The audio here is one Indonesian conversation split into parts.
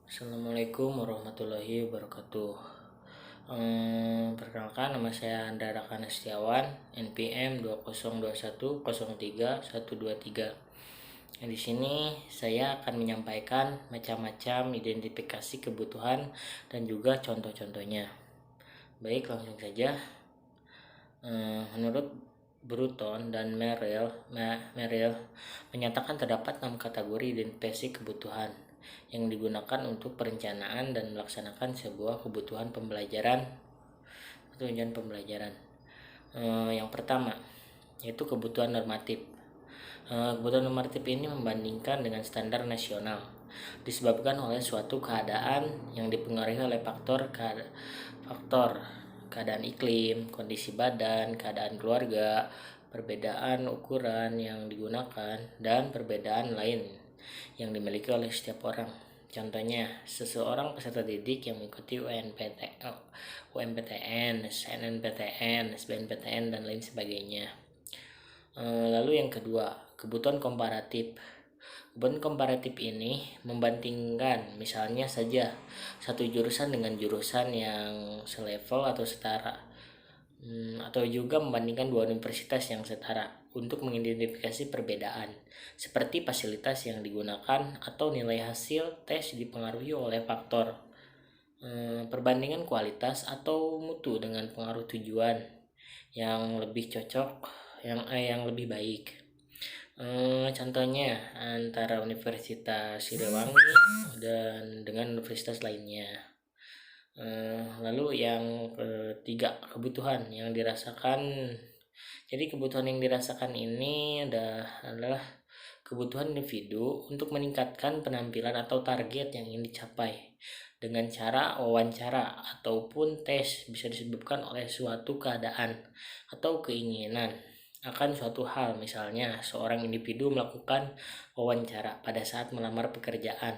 Assalamualaikum warahmatullahi wabarakatuh. Perkenalkan, nama saya Andra Rakana Setiawan, NPM 2021031123. Di sini saya akan menyampaikan macam-macam identifikasi kebutuhan dan juga contoh-contohnya. Baik, langsung saja. Menurut Bruton dan Merrill menyatakan terdapat 6 kategori identifikasi kebutuhan yang digunakan untuk perencanaan dan melaksanakan sebuah kebutuhan pembelajaran. Yang pertama yaitu kebutuhan normatif. Kebutuhan normatif ini membandingkan dengan standar nasional, disebabkan oleh suatu keadaan yang dipengaruhi oleh faktor keadaan iklim, kondisi badan, keadaan keluarga, perbedaan ukuran yang digunakan, dan perbedaan lain yang dimiliki oleh setiap orang. Contohnya, seseorang peserta didik yang mengikuti UMPTN, SNMPTN, SBMPTN, dan lain sebagainya. Lalu yang kedua, kebutuhan komparatif. Kebutuhan komparatif ini membandingkan misalnya saja satu jurusan dengan jurusan yang selevel atau setara, atau juga membandingkan dua universitas yang setara untuk mengidentifikasi perbedaan seperti fasilitas yang digunakan atau nilai hasil tes dipengaruhi oleh faktor perbandingan kualitas atau mutu dengan pengaruh tujuan yang lebih cocok, yang lebih baik. Contohnya antara Universitas Siliwangi dan dengan universitas lainnya. Lalu yang ketiga, kebutuhan yang dirasakan. Jadi kebutuhan yang dirasakan ini adalah kebutuhan individu untuk meningkatkan penampilan atau target yang ingin dicapai dengan cara wawancara ataupun tes, bisa disebabkan oleh suatu keadaan atau keinginan akan suatu hal. Misalnya seorang individu melakukan wawancara pada saat melamar pekerjaan,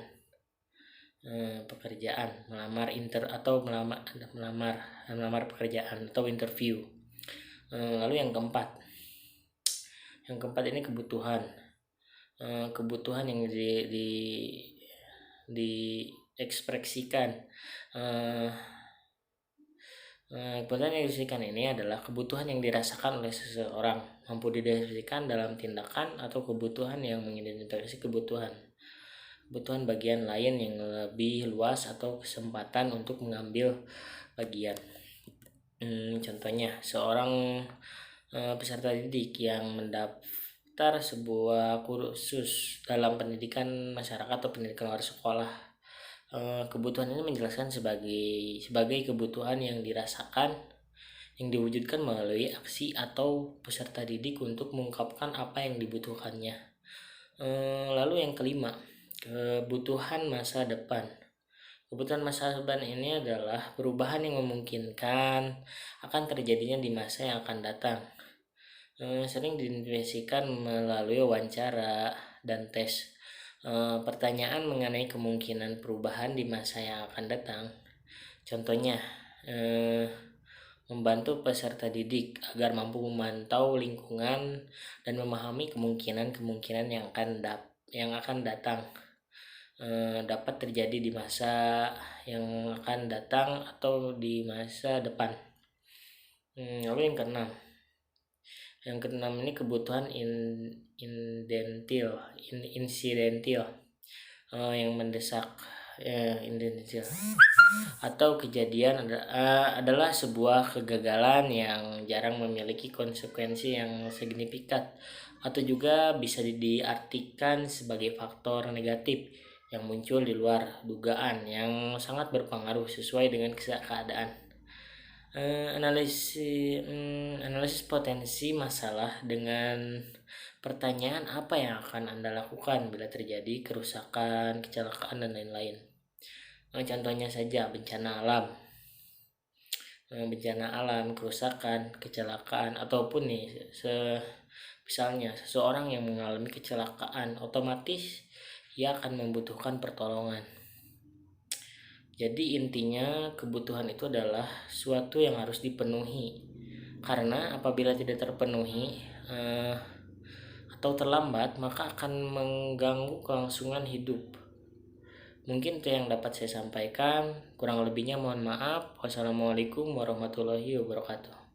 melamar pekerjaan atau interview. Lalu yang keempat ini kebutuhan yang diekspresikan. Kebutuhan yang dideskripsikan ini adalah kebutuhan yang dirasakan oleh seseorang, mampu dideskripsikan dalam tindakan, atau kebutuhan yang mengidentifikasi kebutuhan bagian lain yang lebih luas atau kesempatan untuk mengambil bagian. Contohnya, seorang peserta didik yang mendaftar sebuah kursus dalam pendidikan masyarakat atau pendidikan luar sekolah. Kebutuhan ini menjelaskan sebagai kebutuhan yang dirasakan, yang diwujudkan melalui aksi atau peserta didik untuk mengungkapkan apa yang dibutuhkannya. Lalu yang kelima, kebutuhan masa depan. Kebutuhan masa depan ini adalah perubahan yang memungkinkan akan terjadinya di masa yang akan datang. Sering diidentifikasikan melalui wawancara dan tes. Pertanyaan mengenai kemungkinan perubahan di masa yang akan datang. Contohnya, membantu peserta didik agar mampu memantau lingkungan dan memahami kemungkinan yang akan datang, dapat terjadi di masa yang akan datang atau di masa depan. Lalu yang keenam ini kebutuhan insidentil, yang mendesak. Insidentil atau kejadian adalah sebuah kegagalan yang jarang memiliki konsekuensi yang signifikan, atau juga bisa diartikan sebagai faktor negatif yang muncul di luar dugaan yang sangat berpengaruh sesuai dengan keadaan. Analisis potensi masalah dengan pertanyaan apa yang akan Anda lakukan bila terjadi kerusakan, kecelakaan, dan lain-lain. Contohnya saja bencana alam, kerusakan, kecelakaan, ataupun misalnya seseorang yang mengalami kecelakaan, otomatis ia akan membutuhkan pertolongan. Jadi intinya kebutuhan itu adalah suatu yang harus dipenuhi, karena apabila tidak terpenuhi atau terlambat, maka akan mengganggu kelangsungan hidup. Mungkin itu yang dapat saya sampaikan. Kurang lebihnya mohon maaf. Wassalamualaikum warahmatullahi wabarakatuh.